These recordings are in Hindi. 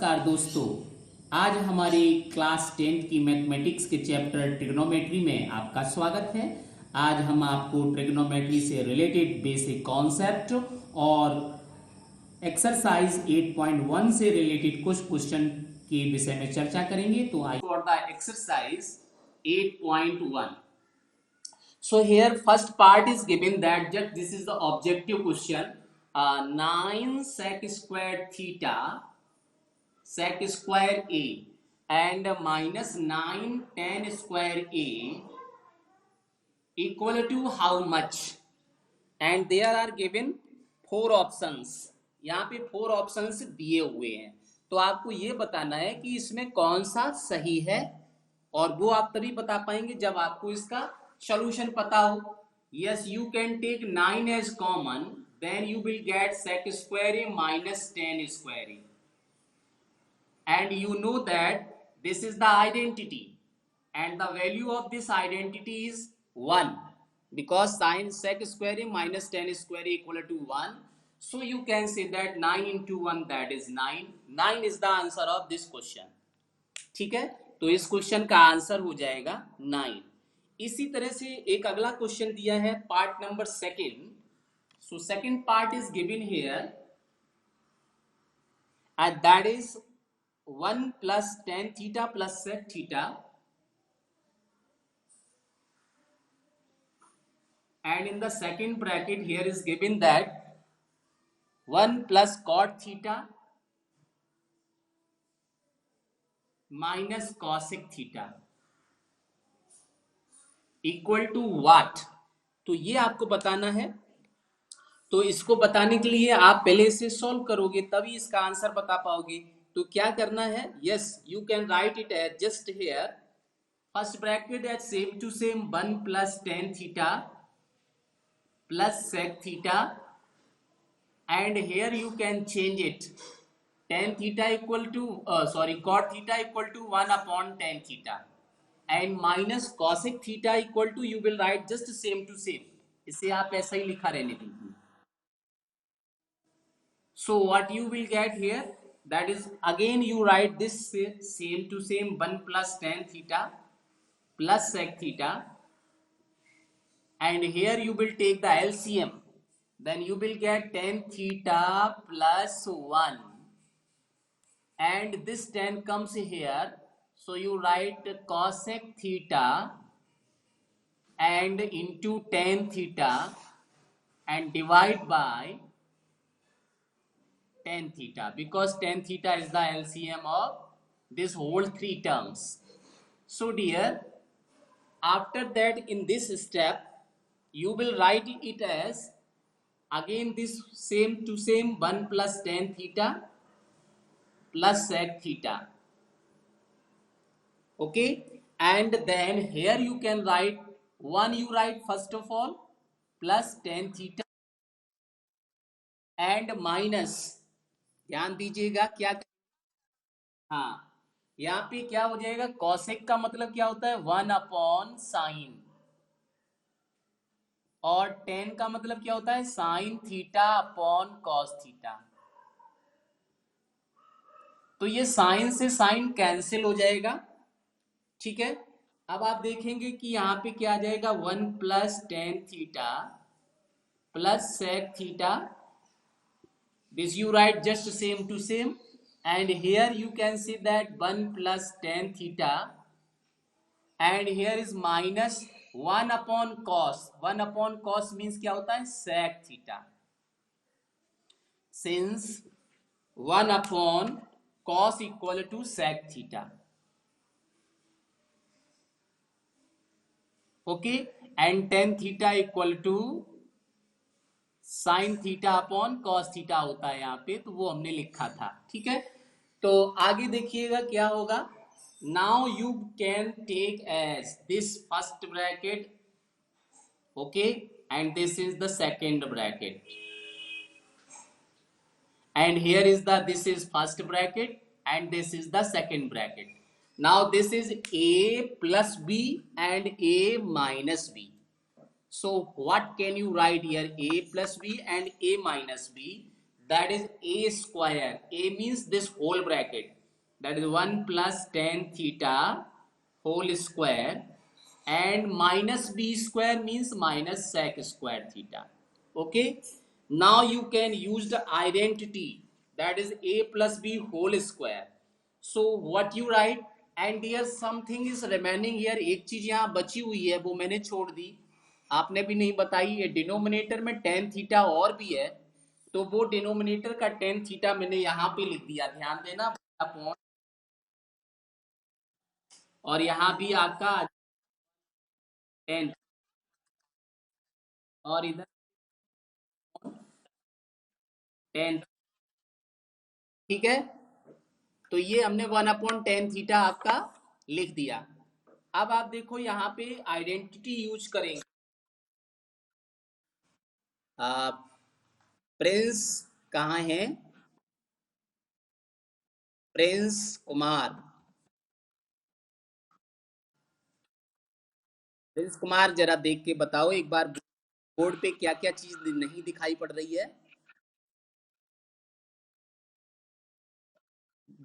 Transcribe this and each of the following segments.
नमस्कार दोस्तों। आज हमारे क्लास 10 की मैथमेटिक्स के चैप्टर ट्रिग्नोमेट्री में आपका स्वागत है। आज हम आपको ट्रिग्नोमेट्री से रिलेटेड बेसिक कॉन्सेप्ट और एक्सरसाइज 8.1 से रिलेटेड कुछ क्वेश्चन के विषय में चर्चा करेंगे। तो I for the exercise 8.1. So here first part is given that just this is the objective question. 9 sec square theta sec square a and minus 9 tan square a equal to how much? And there are given 4 options. यहाँ पे 4 options दिए हुए हैं, तो आपको ये बताना है कि इसमें कौन सा सही है, और वो आप तभी बता पाएंगे जब आपको इसका सॉल्यूशन पता हो. Yes, you can take 9 as common, then you will get sec square a minus tan square a. And you know that this is the identity, and the value of this identity is 1, because sin sec square a minus tan square a equal to 1. So you can say that 9 into 1, that is 9. 9 is the answer of this question. ठीक है, तो इस क्वेश्चन का आंसर हो जाएगा 9. इसी तरह से एक अगला क्वेश्चन दिया है part number second. So second part is given here, and that is 1 plus tan theta plus sec theta, and in the second bracket here is given that 1 plus cot theta minus cosec theta equal to what? तो ये आपको बताना है. तो इसको बताने के लिए आप पहले इसे सॉल्व करोगे, तभी इसका आंसर बता पाओगे. तो क्या करना है? Yes, you can write it as just here first bracket at same to same 1 plus tan theta plus sec theta, and here you can change it. Tan theta equal to cot theta equal to 1 upon tan theta, and minus cosec theta equal to, you will write just same to same. इसे आप ऐसा ही लिखा रहने दीजिए. So what you will get here, that is again you write this same to same 1 plus tan theta plus sec theta, and here you will take the LCM, then you will get tan theta plus 1, and this tan comes here, so you write cosec theta and into tan theta and divide by tan theta, because tan theta is the LCM of this whole 3 terms. So dear, after that in this step you will write it as again this same to same 1 plus tan theta plus sec theta. Okay, and then here you can write 1, you write first of all plus tan theta and minus, ध्यान दीजिएगा क्या, हाँ यहाँ पे क्या हो जाएगा, कॉसेक का मतलब क्या होता है 1 अपॉन साइन, और टेन का मतलब क्या होता है sine theta upon cos theta. तो ये साइन से साइन कैंसिल हो जाएगा. ठीक है, अब आप देखेंगे कि यहाँ पे क्या आ जाएगा 1 plus tan theta plus sec theta. This you write just same to same, and here you can see that 1 plus tan theta, and here is minus 1 upon cos. 1 upon cos means क्या होता है sec theta. Since 1 upon cos equal to sec theta. Okay, and tan theta equal to sine theta upon cos theta होता है यहाँ पे, तो वो हमने लिखा था. ठीक है, तो आगे देखिएगा क्या होगा. Now you can take as this first bracket, okay, and this is the second bracket, and here is the this is first bracket and this is the second bracket. Now this is a plus b and a minus b. So what can you write here? A plus b and a minus b. that is a square. A means this whole bracket, that is 1 plus tan theta whole square, and minus b square means minus sec square theta. Okay, now you can use the identity, that is a plus b whole square. So what you write, and here something is remaining here, एक चीज यहाँ बची हुई है वो मैंने छोड़ दी, आपने भी नहीं बताई। ये डिनोमिनेटर में टेन थीटा और भी है, तो वो डिनोमिनेटर का टेन थीटा मैंने यहाँ पे लिख दिया, ध्यान देना अपॉन, और यहाँ भी आपका टेन, और इधर टेन। ठीक है, तो ये हमने वन अपॉन टेन थीटा आपका लिख दिया। अब आप देखो यहाँ पे आइडेंटिटी यूज करेंगे। प्रिंस कहाँ है? प्रिंस कुमार। प्रिंस कुमार जरा देख के बताओ एक बार, बोर्ड पे क्या क्या चीज नहीं दिखाई पड़ रही है?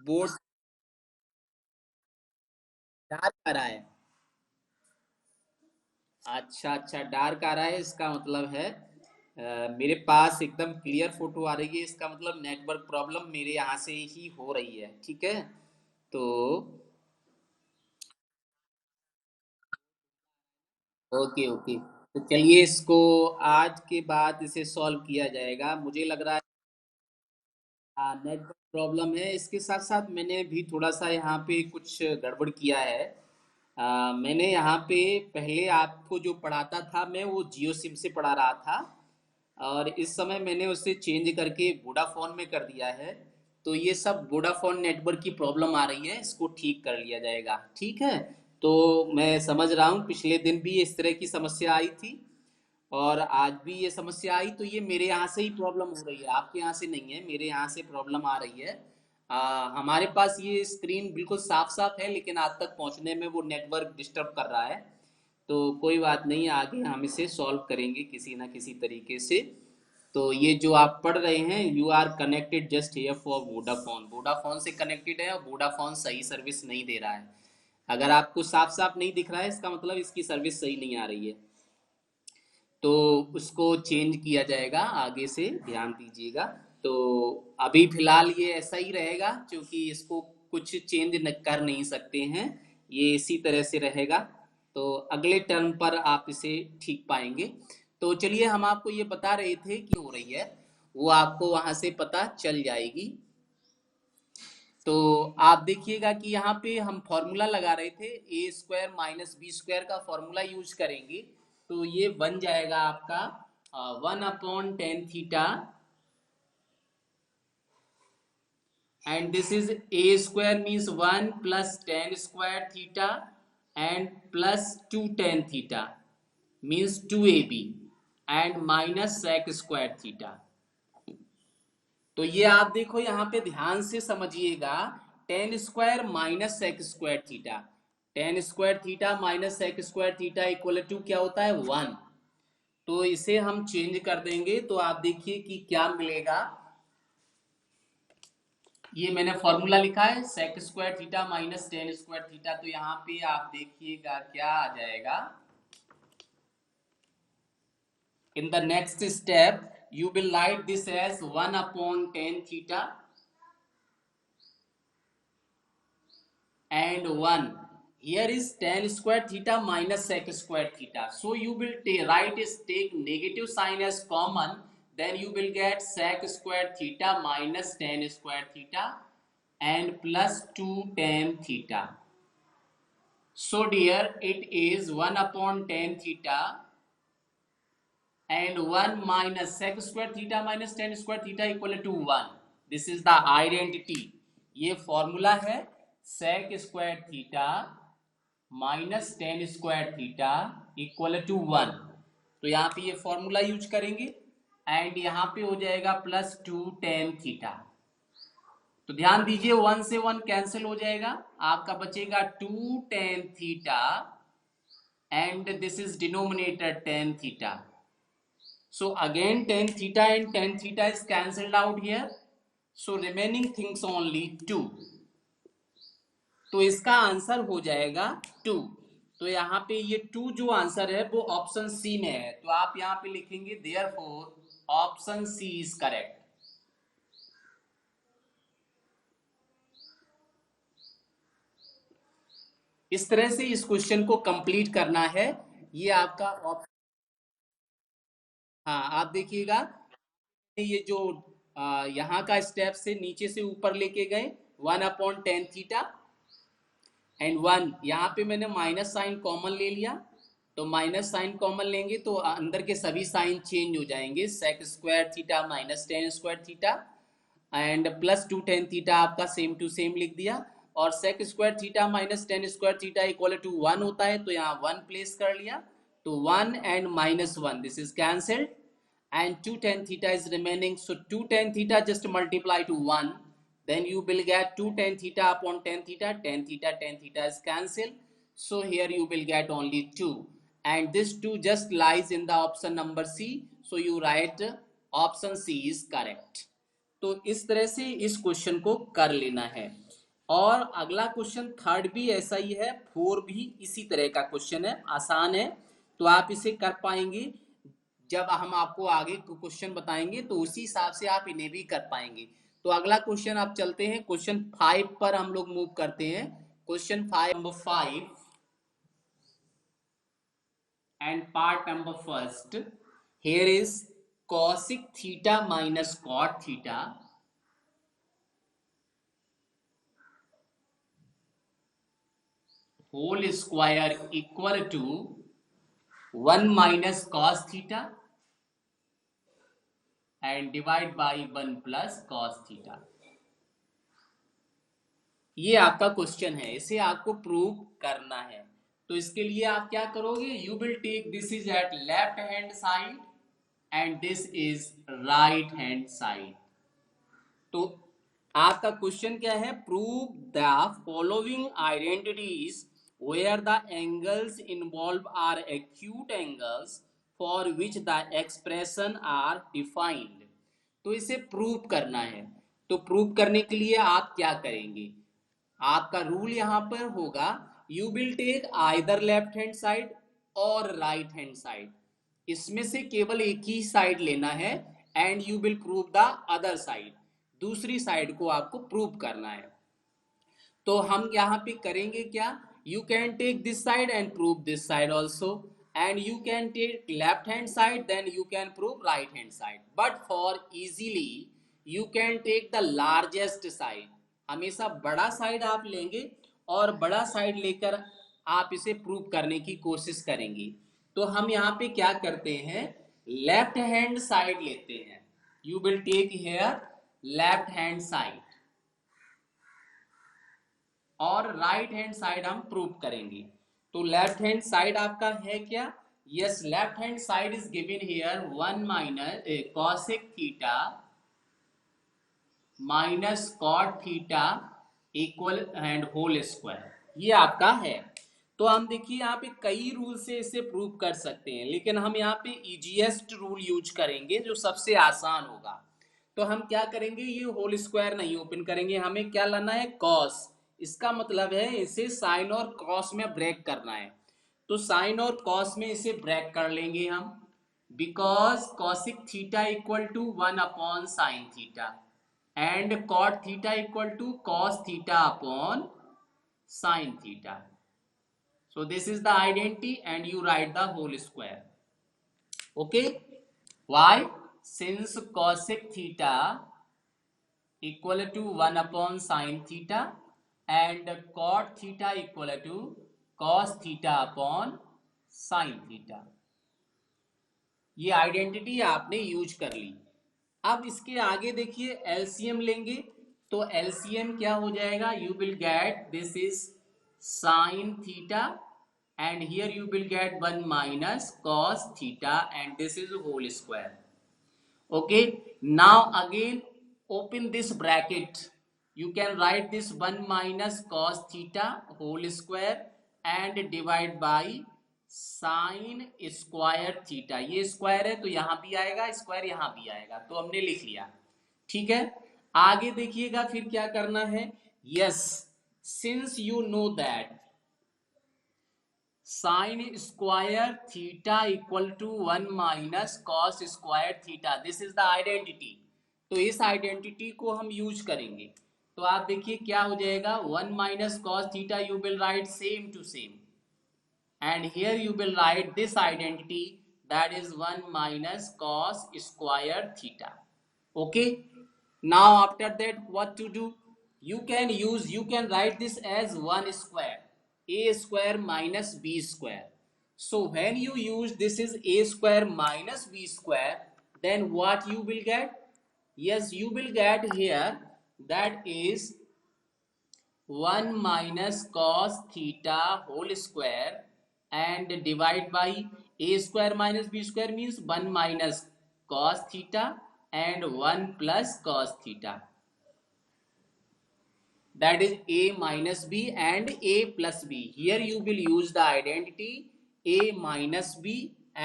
बोर्ड डार्क आ रहा है? अच्छा अच्छा, डार्क आ रहा है, इसका मतलब है मेरे पास एकदम क्लियर फोटो आ रही है, इसका मतलब नेटवर्क प्रॉब्लम मेरे यहाँ से ही हो रही है। ठीक है, तो ओके ओके, तो चलिए इसको आज के बाद इसे सॉल्व किया जाएगा, मुझे लग रहा है। हाँ, नेटवर्क प्रॉब्लम है, इसके साथ साथ मैंने भी थोड़ा सा यहाँ पे कुछ गड़बड़ किया है। मैंने यहाँ पे पहले आपको जो पढ़ाता था मैं वो जियो सिम से पढ़ा रहा था, और इस समय मैंने उसे चेंज करके वोडाफोन में कर दिया है। तो ये सब वोडाफोन नेटवर्क की प्रॉब्लम आ रही है, इसको ठीक कर लिया जाएगा। ठीक है, तो मैं समझ रहा हूँ पिछले दिन भी इस तरह की समस्या आई थी, और आज भी ये समस्या आई, तो ये मेरे यहाँ से ही प्रॉब्लम हो रही है, आपके यहाँ से नहीं है, मेरे यहाँ से प्रॉब्लम आ रही है। हमारे पास ये स्क्रीन बिल्कुल साफ साफ है, लेकिन आप तक पहुँचने में वो नेटवर्क डिस्टर्ब कर रहा है। तो कोई बात नहीं, आगे हम इसे सॉल्व करेंगे किसी ना किसी तरीके से। तो ये जो आप पढ़ रहे हैं, you are connected just here for Vodafone, Vodafone से कनेक्टेड है, और वोडाफोन सही सर्विस नहीं दे रहा है। अगर आपको साफ साफ नहीं दिख रहा है, इसका मतलब इसकी सर्विस सही नहीं आ रही है, तो उसको चेंज किया जाएगा आगे से, ध्यान दीजिएगा। तो अभी फिलहाल ये ऐसा ही रहेगा, क्योंकि इसको कुछ चेंज कर नहीं सकते हैं, ये इसी तरह से रहेगा। तो अगले टर्म पर आप इसे ठीक पाएंगे। तो चलिए, हम आपको ये बता रहे थे कि हो रही है, वो आपको वहां से पता चल जाएगी। तो आप देखिएगा कि यहाँ पे हम फॉर्मूला लगा रहे थे, ए स्क्वायर माइनस बी स्क्वायर का फॉर्मूला यूज करेंगे, तो ये बन जाएगा आपका 1/tan theta, and this is a square means 1 plus tan square theta and plus 2 tan theta means 2ab and minus sec square theta। तो ये आप देखो यहाँ पे ध्यान से समझिएगा, tan square minus sec square theta, tan square theta minus sec square theta equal to क्या होता है? 1। तो इसे हम चेंज कर देंगे, तो आप देखिए कि क्या मिलेगा। ये मैंने फॉर्मूला लिखा है sec square theta minus tan square theta, तो यहाँ पे आप देखिएगा क्या आ जाएगा। In the next step, you will write this as 1/tan theta and 1. Here is tan square theta minus sec square theta. So you will write is take negative sign as common. Then you will get sec square theta minus tan square theta and plus 2 tan theta. So dear, it is 1/tan theta and 1 minus sec square theta minus tan square theta equal to 1. This is the identity. ये फॉर्मूला है sec square theta minus tan square theta equal to 1। तो यहाँ पे ये फॉर्मूला यूज करेंगे, एंड यहाँ पे हो जाएगा प्लस 2 tan थीटा। तो ध्यान दीजिए, 1 से 1 कैंसिल हो जाएगा, आपका बचेगा 2 tan theta and this is denominator tan theta. So again tan theta and tan theta is cancelled out here. So remaining things only 2. तो इसका आंसर हो जाएगा 2. तो यहाँ पे ये 2 जो आंसर है वो ऑप्शन सी में है. तो आप यहाँ पे लिखेंगे therefore option C is correct. इस तरह से इस क्वेश्चन को कंप्लीट करना है. ये आपका ऑप्शन. हाँ, आप देखिएगा ये जो यहाँ का स्टेप से नीचे से ऊपर लेके गए 1/tan थीटा एंड 1. यहाँ पे मैंने माइनस साइन कॉमन ले लिया. तो माइनस साइन कॉमन लेंगे तो अंदर के सभी साइन चेंज हो जाएंगे. Sec square theta minus tan square theta and plus 2 tan theta आपका सेम टू सेम लिख दिया. और sec square theta minus tan square theta equal to 1 होता है. तो यहाँ 1 प्लेस कर लिया. तो 1 and -1 this is cancelled and 2 tan theta is remaining. So 2 tan theta just multiply to 1. Then you will get 2 tan theta upon tan theta. Tan theta is cancelled. So here you will get only 2. And this 2 just lies in the option number C. So you write option C is correct. तो इस तरह से इस क्वेश्चन को कर लेना है. और अगला क्वेश्चन थर्ड भी ऐसा ही है. 4 भी इसी तरह का क्वेश्चन है. आसान है. तो आप इसे कर पाएंगे. जब हम आपको आगे क्वेश्चन बताएंगे तो उसी हिसाब से आप इन्हें भी कर पाएंगे. तो अगला क्वेश्चन आप चलते हैं. क्वेश्चन 5 पर हम लोग मूव करते हैं. Question 5 number 5 and part number first. Here is cosic theta minus cot theta whole square equal to 1 minus cos theta and divide by 1 plus cos theta. ये आपका क्वेश्चन है. इसे आपको प्रूव करना है. तो इसके लिए आप क्या करोगे? You will take this is at left hand side and this is right hand side. तो आपका क्वेश्चन क्या है? Prove the following identities where the angles involved are acute angles for which the expression are defined. तो इसे प्रूव करना है. तो प्रूव करने के लिए आप क्या करेंगे? आपका रूल यहां पर होगा you will take either left hand side और राइट हैंड साइड. इसमें से केवल एक ही साइड लेना है and you will prove the other side. दूसरी साइड को आपको प्रूव करना है. तो हम यहाँ पे करेंगे क्या? You can take this side and prove this side also, and you can take left hand side, then you can prove right hand side. But for easily you can take the largest side. हमेशा बड़ा साइड आप लेंगे और बड़ा साइड लेकर आप इसे प्रूव करने की कोशिश करेंगे. तो हम यहाँ पे क्या करते हैं? लेफ्ट हैंड साइड लेते हैं. You will take here left hand side और राइट हैंड साइड हम प्रूव करेंगे. तो लेफ्ट हैंड साइड आपका है क्या? Yes, left hand side is given here 1 minus cosec theta minus cot theta equal and whole square. ये आपका है. तो हम देखिए यहाँ पे कई रूल से इसे प्रूव कर सकते हैं, लेकिन हम यहाँ पे इजीएस्ट रूल यूज करेंगे जो सबसे आसान होगा. तो हम क्या करेंगे? ये होल स्क्वायर नहीं ओपन करेंगे. हमें क्या लाना है? कॉस. इसका मतलब है इसे साइन और कॉस में ब्रेक करना है. तो साइन और कॉस में इसे ब्रेक कर लेंगे हम. Because cosec theta equal to 1 upon sine theta and cot theta equal to cos theta upon sine theta. So this is the identity and you write the whole square. Okay? Why? Since cosec theta equal to 1 upon sin theta and cot theta equal to cos theta upon sin theta. ये आइडेंटिटी आपने यूज कर ली. अब इसके आगे देखिए एलसीएम लेंगे. तो एलसीएम क्या हो जाएगा? You will get this is sin theta and here you will get 1 minus cos theta and this is whole square. Okay, now again open this bracket. You can write this 1 minus cos theta whole square and divide by sign square theta, ये स्क्वायर है तो यहां भी आएगा स्क्वायर, यहां भी आएगा, तो हमने लिख लिया। ठीक है, आगे देखिएगा फिर क्या करना है। Yes, since you know that sine square theta equal to 1 - cos square theta, this is the identity. तो इस आइडेंटिटी को हम यूज करेंगे। तो आप देखिए क्या हो जाएगा, 1 - cos theta you will write same to same, and here you will write this identity, that is 1 - cos square theta. Okay, now after that what to do, you can write this as 1 square, a square minus b square. So when you use this is a square minus b square, then what you will get, yes you will get here, that is 1 - cos theta whole square and divide by a square minus b square means 1 - cos theta and 1 + cos theta, that is a minus b and a plus b. Here you will use the identity a minus b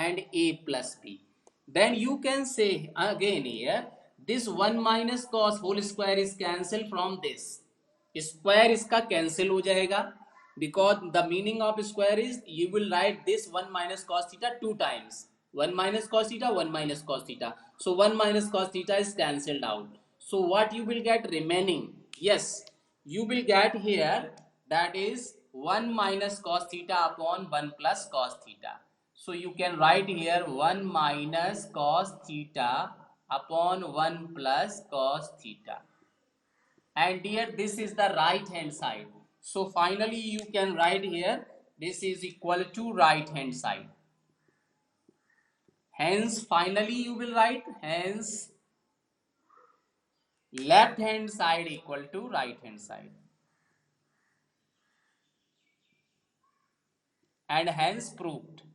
and a plus b. Then you can say again here, this 1 - cos whole square is cancelled from this, square इसका कैंसिल हो जाएगा, because the meaning of square is you will right this 1 - cos theta 2 times, 1 - cos theta 1 - cos theta, so 1 - cos theta is cancelled out. So what you will get remaining, yes you will get here, that is 1 - cos theta upon 1 + cos theta. So you can write here 1 - cos theta upon 1 + cos theta. And here this is the right hand side, so finally you can write here this is equal to right hand side. Hence finally you will write, hence left hand side equal to right hand side, and hence proved.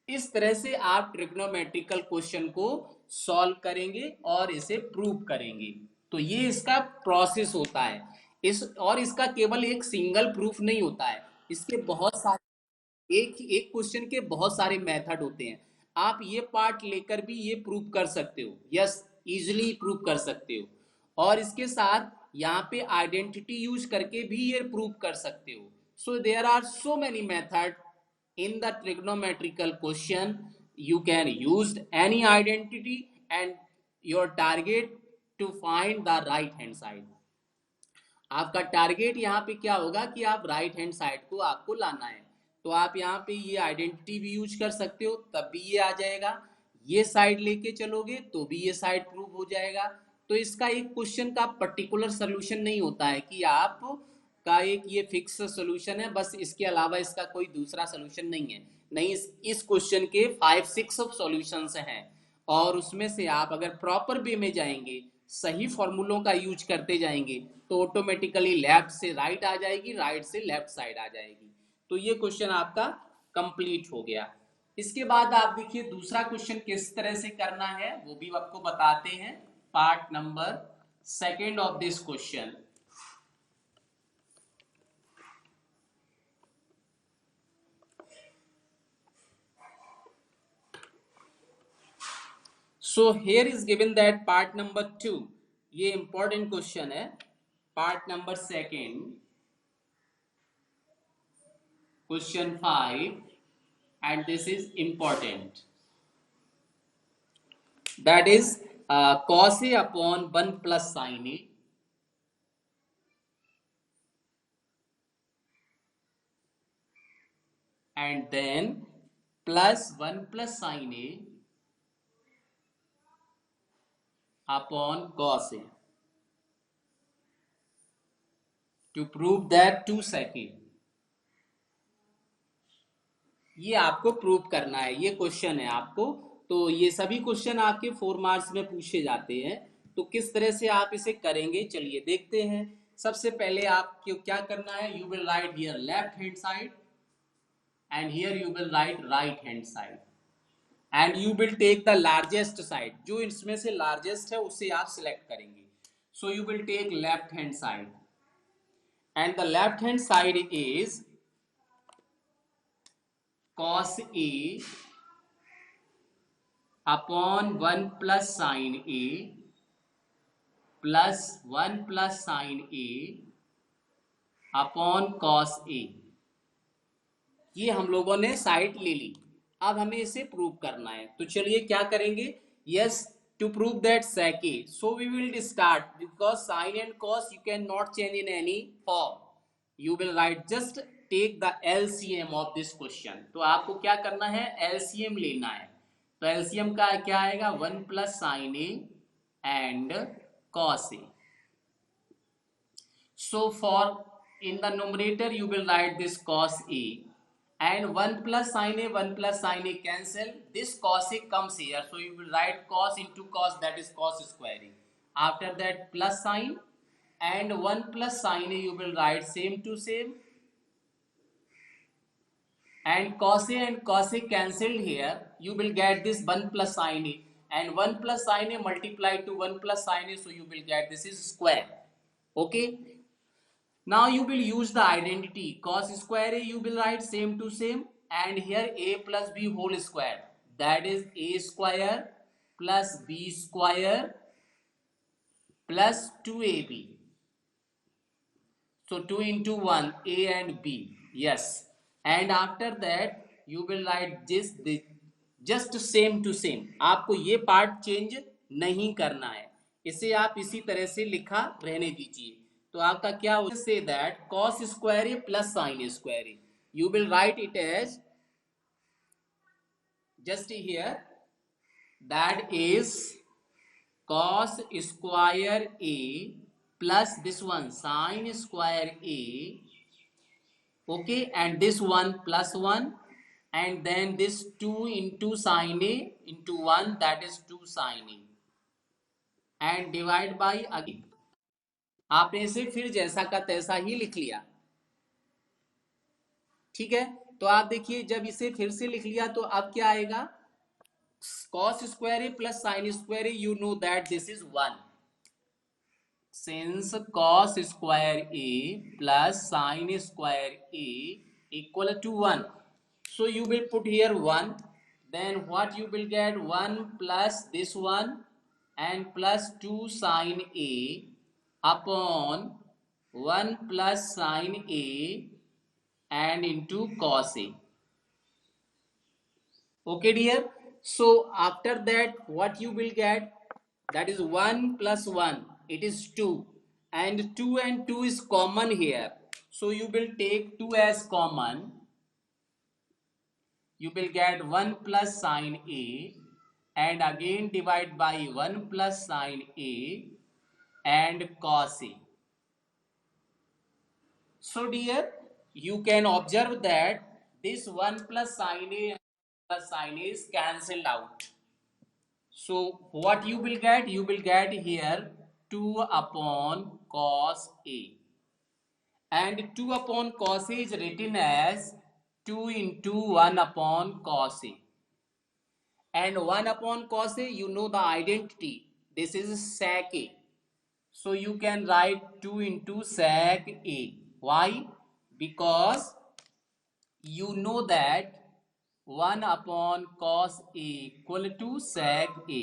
इस तरह से आप ट्रिग्नोमेट्रिकल क्वेश्चन को सॉल्व करेंगे और इसे प्रूव करेंगे। तो ये इसका प्रोसेस होता है। इस और इसका केवल एक सिंगल प्रूफ नहीं होता है, इसके बहुत सारे, एक एक क्वेश्चन के बहुत सारे मेथड होते हैं। आप ये पार्ट लेकर भी ये प्रूव कर सकते हो, यस इजिली प्रूव कर सकते हो, और इसके साथ यहाँ पे आइडेंटिटी यूज करके भी ये प्रूव कर सकते हो। So there are so many method in the trigonometrical question. You can use any identity and your target to find the right hand side. आपका टारगेट यहाँ पे क्या होगा कि आप राइट हैंड साइड को आपको लाना है। तो आप यहाँ पे ये आइडेंटिटी भी यूज कर सकते हो, तब भी ये आ जाएगा। ये साइड लेके चलोगे तो भी ये साइड प्रूव हो जाएगा। तो इसका एक क्वेश्चन का पर्टिकुलर सोल्यूशन नहीं होता है कि आप का एक ये फिक्स सोल्यूशन है, बस इसके अलावा इसका कोई दूसरा सोल्यूशन नहीं है। नहीं, इस क्वेश्चन के 5-6 सॉल्यूशंस हैं, और उसमें से आप अगर प्रॉपर वे में जाएंगे, सही फॉर्मूलों का यूज करते जाएंगे, तो ऑटोमेटिकली लेफ्ट से राइट आ जाएगी, राइट से लेफ्ट साइड आ जाएगी। तो ये क्वेश्चन आपका कंप्लीट हो गया। इसके बाद आप देखिए दूसरा क्वेश्चन किस तरह से करना है वो भी आपको बताते हैं। Part number 2 of this question. So here is given that part number 2, ये important question है। part number 2, question 5, and this is important, that is cos A upon 1 plus sin A and then plus 1 plus sin A upon cos A to prove that 2 second। ये आपको प्रूव करना है, ये क्वेश्चन है आपको। तो ये सभी क्वेश्चन आपके 4 मार्क्स में पूछे जाते हैं। तो किस तरह से आप इसे करेंगे चलिए देखते हैं। सबसे पहले आपको क्या करना है, you will write here left hand side and here you will write right hand side, and you will take the largest side, जो इसमें से लार्जेस्ट है उसे आप सिलेक्ट करेंगे। So you will take left hand side and the left hand side is cos A upon 1 plus sin A plus 1 plus sin A upon cos A। ये हम लोगों ने साइड ले ली। अब हमें इसे प्रूव करना है, तो चलिए क्या करेंगे। Yes, to prove that sec A, so we will start because sin and cos you can not change in any form. You will write just take the LCM of this question। तो आपको क्या करना है, LCM लेना है। तो LCM का क्या आएगा, 1 plus sin A and cos A। So for in the numerator you will write this cos A and 1 plus sin A cancel, this cos A comes here, so you will write cos into cos, that is cos square A। After that plus sign and 1 plus sin A you will write same to same, and cos A cancelled here, you will get this 1 plus sin A and 1 plus sin A multiplied to 1 plus sin A, so you will get this is square। Okay, now you will use the identity cos square A, you will write same to same, and here A plus B whole square, that is A square plus B square plus 2AB, so 2 into 1 A and B, yes, and after that you will write this just same to same। आपको ये पार्ट चेंज नहीं करना है, इसे आप इसी तरह से लिखा रहने दीजिए। तो आपका क्या हो, say that cos square A plus sin square A, you will write it as just here, that is cos square A plus this one sin square A, okay, and this one plus 1 and then this 2 into sin A into 1, that is 2 sin A and divide by again। आपने इसे फिर जैसा का तैसा ही लिख लिया, ठीक है। तो आप देखिए जब इसे फिर से लिख लिया तो अब क्या आएगा, cos square A plus sin square A, you know that this is 1, since cos square A plus sin square A equal to 1, so you will put here 1, then what you will get, 1 plus this one and plus 2 sin A upon 1 plus sin A and into cos A। Okay dear, so after that what you will get, that is 1 plus 1, it is 2 and 2 is common here, so you will take 2 as common, you will get 1 plus sin A and again divide by 1 plus sin A and cos A। So dear, you can observe that this 1 plus sin A and plus sin A is cancelled out, so what you will get, you will get here 2 upon cos A, and 2 upon cos A is written as 2 into 1 upon cos A, and 1 upon cos A, you know the identity, this is sec A, so you can write 2 into sec A। Why? Because you know that 1 upon cos A equal to sec A,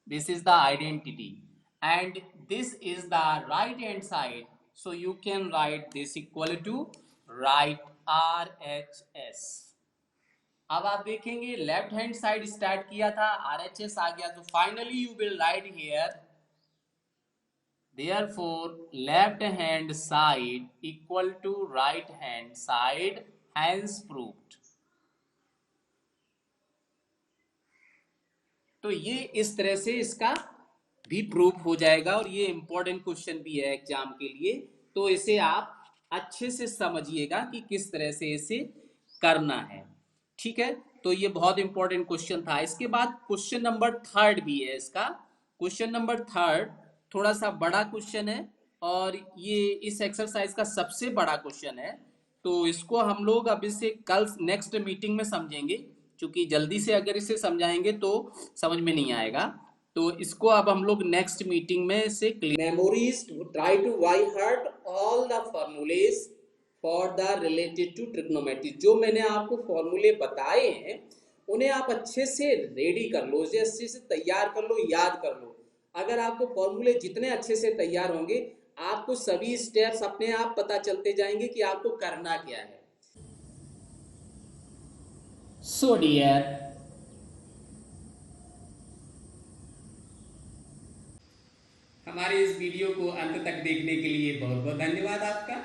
this is the identity, and this is the right hand side, so you can write this equal to right RHS। अब आप देखेंगे लेफ्ट हैंड साइड स्टार्ट किया था, RHS आ गया, तो finally you will write here therefore left hand side equal to right hand side, hence proved। तो ये इस तरह से इसका भी प्रूफ हो जाएगा, और ये इंपॉर्टेंट क्वेश्चन भी है एग्जाम के लिए, तो इसे आप अच्छे से समझिएगा कि किस तरह से इसे करना है, ठीक है। तो ये बहुत इंपॉर्टेंट क्वेश्चन था। इसके बाद क्वेश्चन नंबर 3 भी है इसका। क्वेश्चन नंबर 3 थोड़ा सा बड़ा क्वेश्चन है, और ये इस एक्सरसाइज का सबसे बड़ा क्वेश्चन है, तो इसको हम लोग अब इसे कल नेक्स्ट मीटिंग में समझेंगे, क्योंकि जल्दी से अगर इसे समझाएंगे तो समझ में नहीं आएगा। तो इसको अब हम लोग नेक्स्ट मीटिंग में से memorise try to by heart all the formulae for the related to trigonometry. जो मैंने आपको फॉर्मूले बताए हैं उन्हें आप अच्छे से रेडी कर लो, उसे अच्छे से तैयार कर लो, याद कर लो। अगर आपको फॉर्मूले जितने अच्छे से तैयार होंगे, आपको सभी स्टेप्स अपने आप पता चलते जाएंगे कि आपको करना क्या है। सो डियर, हमारे इस वीडियो को अंत तक देखने के लिए बहुत बहुत धन्यवाद आपका।